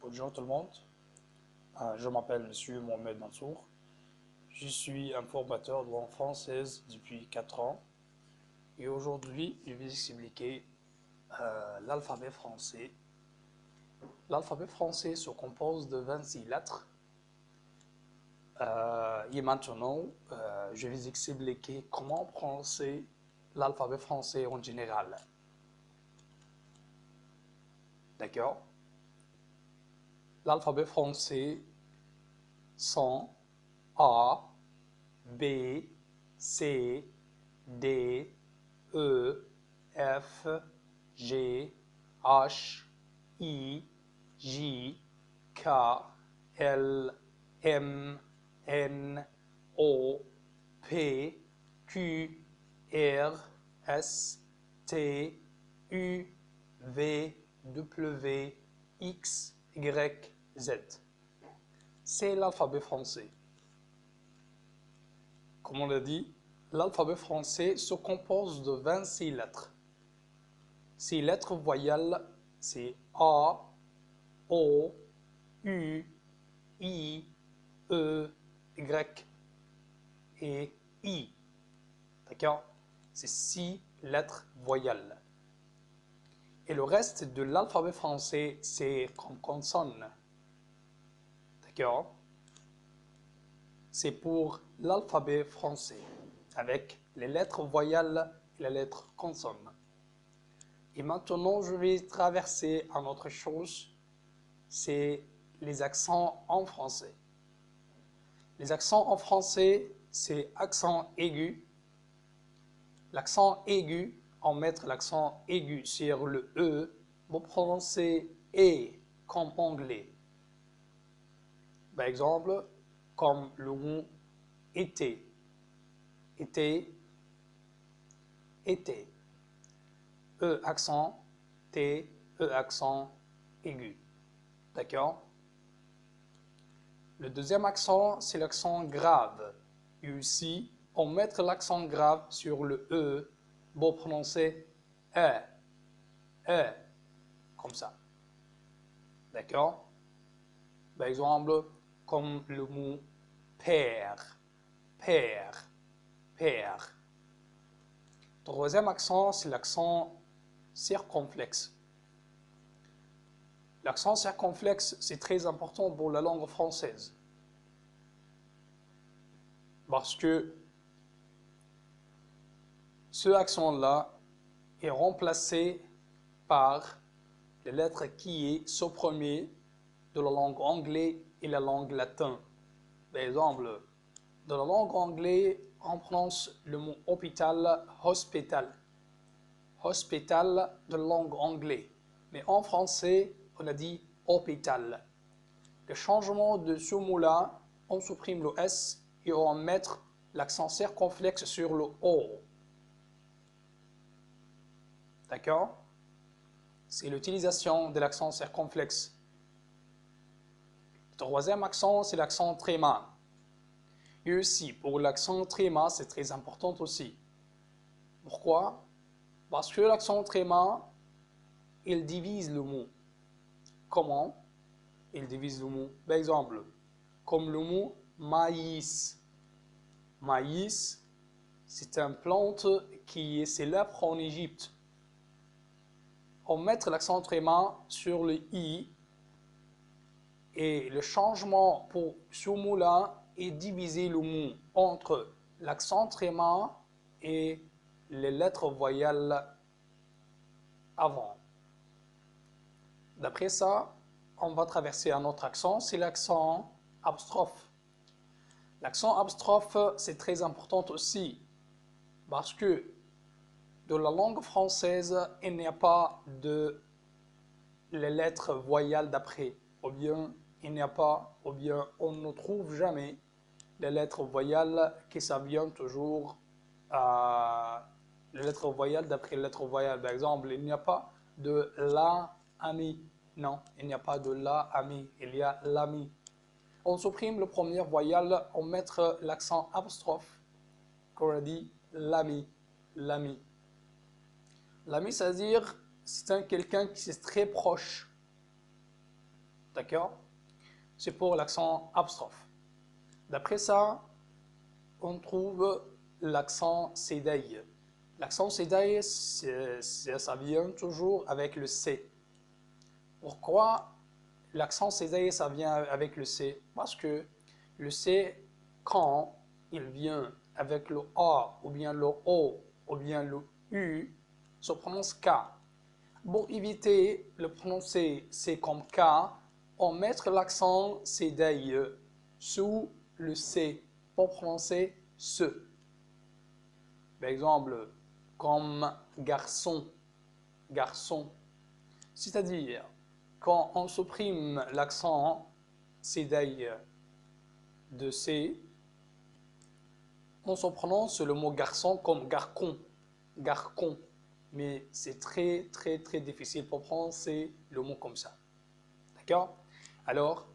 Bonjour tout le monde. Je m'appelle Monsieur Mohamed Mansour. Je suis un formateur de langue française depuis 4 ans et aujourd'hui je vais expliquer l'alphabet français. L'alphabet français se compose de 26 lettres et maintenant je vais expliquer comment prononcer l'alphabet français en général. D'accord? L'alphabet français sont A, B, C, D, E, F, G, H, I, J, K, L, M, N, O, P, Q, R, S, T, U, V, W, X, Y, Z. C'est l'alphabet français. Comme on l'a dit, l'alphabet français se compose de 26 lettres. Ces lettres voyelles, c'est A, O, U, I, E, Y et I. D'accord? C'est 6 lettres voyelles. Et le reste de l'alphabet français, c'est comme consonne. D'accord? C'est pour l'alphabet français, avec les lettres voyelles et les lettres consonnes. Et maintenant, je vais traverser à autre chose, c'est les accents en français. Les accents en français, c'est accent aigu. L'accent aigu, on met l'accent aigu sur le E, vous prononcez E comme anglais. Par exemple, comme le mot été. Été, été. E accent, T, E accent aigu. D'accord? Le deuxième accent, c'est l'accent grave. Et aussi, on met l'accent grave sur le E pour prononcer E, E, comme ça. D'accord? Par exemple, comme le mot père, père, père. Troisième accent, c'est l'accent circonflexe. L'accent circonflexe, c'est très important pour la langue française. Parce que ce accent-là est remplacé par les lettres qui sont premières de la langue anglaise et la langue latine. Par exemple, dans la langue anglaise, on prononce le mot hôpital, hospital. Hospital de la langue anglaise. Mais en français, on a dit hôpital. Le changement de ce mot-là, on supprime le S et on va mettre l'accent circonflexe sur le O. D'accord? C'est l'utilisation de l'accent circonflexe. Le troisième accent, c'est l'accent tréma. Et aussi, pour l'accent tréma, c'est très important aussi. Pourquoi? Parce que l'accent tréma, il divise le mot. Comment? Il divise le mot. Par exemple, comme le mot maïs. Maïs, c'est une plante qui est célèbre en Égypte. On met l'accent tréma sur le i et le changement pour ce mot-là est diviser le mot entre l'accent tréma et les lettres voyelles avant. D'après ça, on va traverser un autre accent, c'est l'accent apostrophe. L'accent apostrophe, c'est très important aussi parce que dans la langue française, il n'y a pas de les lettres voyelles d'après, ou bien il n'y a pas, ou bien on ne trouve jamais les lettres voyelles qui ça vient toujours les lettres voyelles d'après les lettres voyelles. Par exemple, il n'y a pas de la ami. Non, il n'y a pas de la ami, il y a l'ami. On supprime le premier voyelle, on met l'accent apostrophe, qu'on a dit l'ami, l'ami. L'ami, c'est-à-dire, c'est quelqu'un qui est très proche. D'accord? C'est pour l'accent apostrophe. D'après ça, on trouve l'accent sédaï. L'accent sédaï, ça vient toujours avec le C. Pourquoi l'accent sédaï, ça vient avec le C? Parce que le C, quand il vient avec le A, ou bien le O, ou bien le U, se prononce K. Pour éviter de prononcer C comme K, on met l'accent sédaï sous le C pour prononcer ce. Par exemple, comme garçon, garçon. C'est-à-dire, quand on supprime l'accent sédaï de C, on se prononce le mot garçon comme garcon, garcon. Mais c'est très difficile pour prononcer le mot comme ça. D'accord? Alors,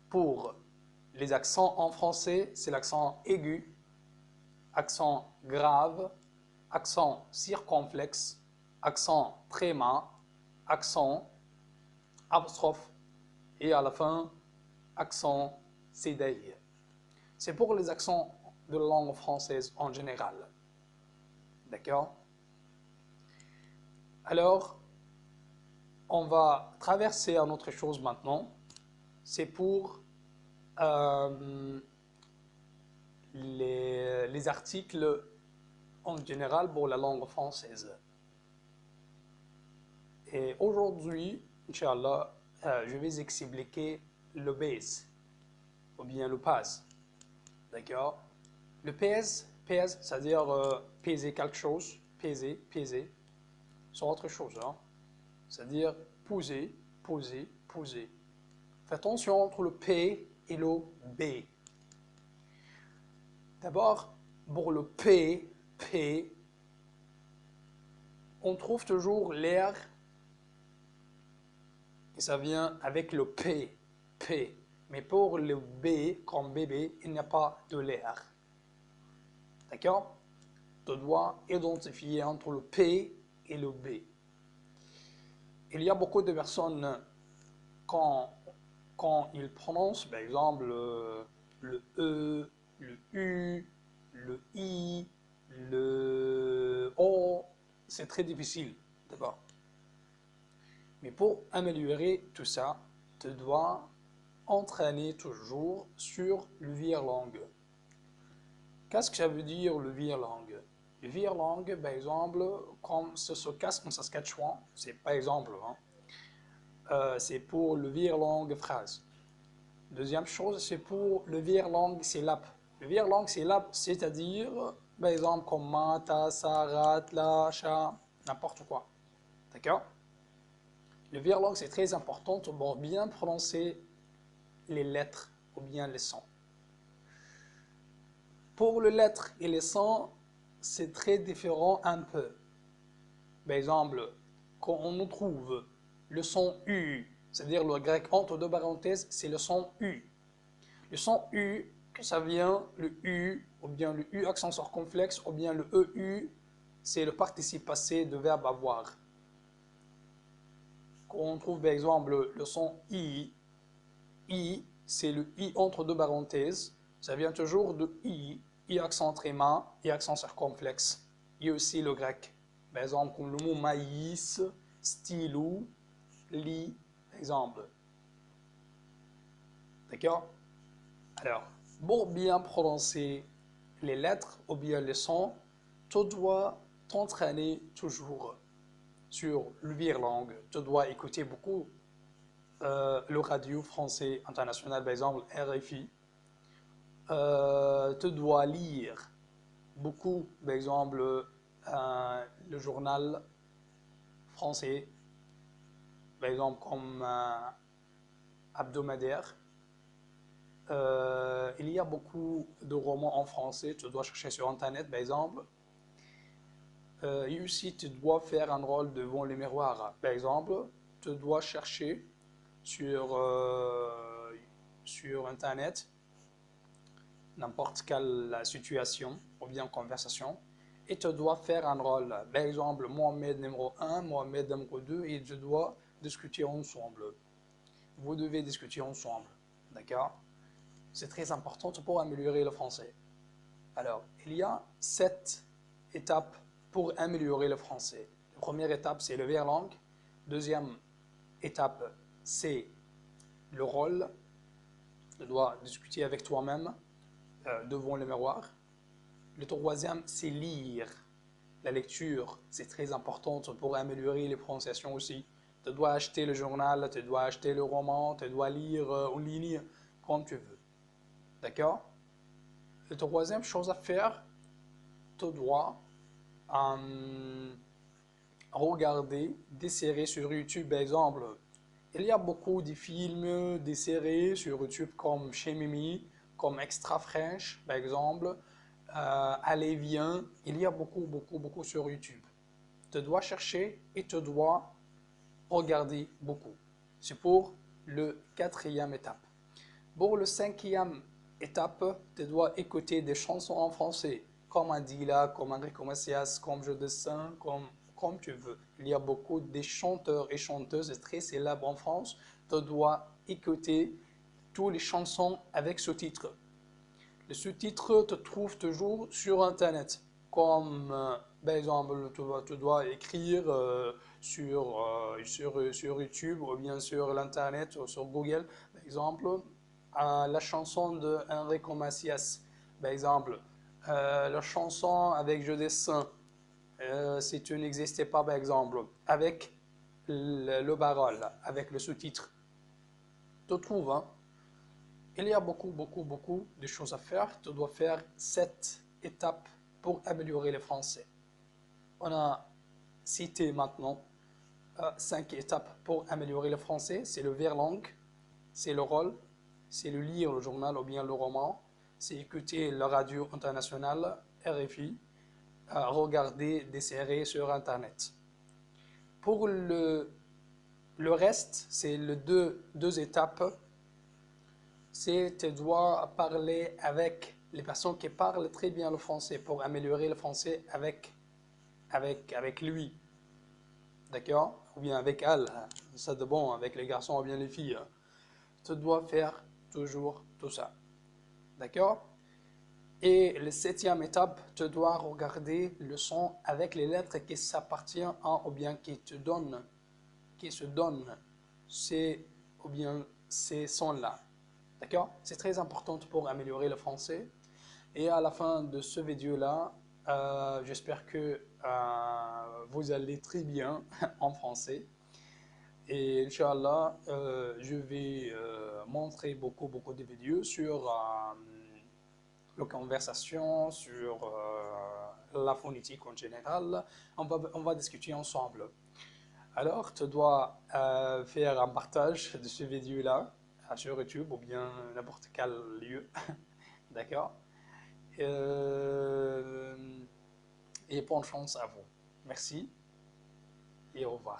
pour les accents en français, c'est l'accent aigu, accent grave, accent circonflexe, accent tréma, accent apostrophe et à la fin, accent sédaï. C'est pour les accents de la langue française en général. D'accord? Alors, on va traverser à une autre chose maintenant. C'est pour les articles en général pour la langue française. Et aujourd'hui, Inch'Allah, je vais expliquer le base ou bien le pas. D'accord? Le pèse, c'est-à-dire peser quelque chose, peser, c'est autre chose. Hein? C'est-à-dire poser. Fais attention entre le P et le B. D'abord, pour le P, on trouve toujours l'air et ça vient avec le P. Mais pour le B, comme bébé, il n'y a pas de l'air. D'accord? Tu dois identifier entre le P et le B. Il y a beaucoup de personnes, quand ils prononcent, par exemple, le E, le U, le I, le O, c'est très difficile d'abord. Mais pour améliorer tout ça, tu dois entraîner toujours sur le virelangue. Qu'est-ce que ça veut dire le virelangue? Le virelangue, par exemple, comme ça se casse en Saskatchewan, c'est par exemple, hein, c'est pour le virelangue phrase. Deuxième chose, c'est pour le virelangue syllabe. Le virelangue syllabe, c'est-à-dire, par exemple, comme mata, sarat, la, cha, n'importe quoi. D'accord? Le virelangue, c'est très important pour bien prononcer les lettres ou bien les sons. Pour les lettres et les sons, c'est très différent un peu. Par exemple, quand on trouve le son U, c'est-à-dire le grec entre deux parenthèses, c'est le son U. Le son U, que ça vient, le U, ou bien le U accent circonflexe, ou bien le EU, c'est le participe passé de verbe avoir. Quand on trouve par exemple le son I, c'est le I entre deux parenthèses, ça vient toujours de I accent tréma, I accent circonflexe. Et aussi le grec. Par exemple, comme le mot maïs, stylo, lit, exemple. D'accord? Alors, pour bien prononcer les lettres ou bien les sons, tu dois t'entraîner toujours sur le virelangue. Tu dois écouter beaucoup le radio français international, par exemple RFI. Tu dois lire beaucoup, par exemple, le journal français, par exemple comme hebdomadaire. Il y a beaucoup de romans en français, tu dois chercher sur Internet, par exemple. Et aussi, tu dois faire un rôle devant le miroir. Par exemple, tu dois chercher sur Internet n'importe quelle situation ou bien conversation et tu dois faire un rôle. Par exemple, Mohamed numéro 1, Mohamed numéro 2 et tu dois discuter ensemble. vous devez discuter ensemble. D'accord? C'est très important pour améliorer le français. Alors, il y a 7 étapes pour améliorer le français. La première étape, c'est le verlangue. Deuxième étape, c'est le rôle. Tu dois discuter avec toi-même devant le miroir. Le troisième, c'est lire. La lecture, c'est très important pour améliorer les prononciations aussi. Tu dois acheter le journal, tu dois acheter le roman, tu dois lire en ligne, comme tu veux. D'accord? La troisième chose à faire, tu dois regarder des séries sur YouTube, par exemple. Il y a beaucoup de films, des séries sur YouTube comme Chez Mimi, comme Extra French, par exemple. Allez, viens. Il y a beaucoup sur YouTube. Tu dois chercher et tu dois regarder beaucoup. C'est pour le quatrième étape. Pour le cinquième étape, tu dois écouter des chansons en français, comme Adila, comme Enrico Macias, comme Je Dessin, comme tu veux. Il y a beaucoup de chanteurs et chanteuses très célèbres en France. Tu dois écouter toutes les chansons avec sous-titres. Les sous-titres te trouvent toujours sur Internet. Comme, par exemple, tu dois écrire sur YouTube ou bien sur l'Internet ou sur Google, par exemple, la chanson de Enrico Macias, par exemple, la chanson avec Je Dessin, si tu n'existais pas, par exemple, avec le parole, avec le sous-titre. Tu trouves, hein? Il y a beaucoup de choses à faire. Tu dois faire 7 étapes pour améliorer le français. On a cité maintenant 5 étapes pour améliorer le français. C'est le verlangue, c'est le rôle, c'est le lire le journal ou bien le roman, c'est écouter la radio internationale, RFI, regarder des séries sur Internet. Pour le reste, c'est les deux étapes. C'est tu dois parler avec les personnes qui parlent très bien le français pour améliorer le français avec lui. D'accord? Ou bien avec elle. Ça de bon, avec les garçons ou bien les filles. Tu dois faire toujours tout ça. D'accord? Et la septième étape, tu dois regarder le son avec les lettres qui s'appartiennent à ou bien qui se donnent ou bien ces sons-là. D'accord? C'est très important pour améliorer le français. Et à la fin de ce vidéo-là, j'espère que vous allez très bien en français. Et Inch'Allah, je vais montrer beaucoup de vidéos sur la conversation, sur la phonétique en général. On va discuter ensemble. Alors, tu dois faire un partage de ce vidéo-là sur YouTube ou bien n'importe quel lieu. D'accord? Et bonne chance à vous. Merci et au revoir.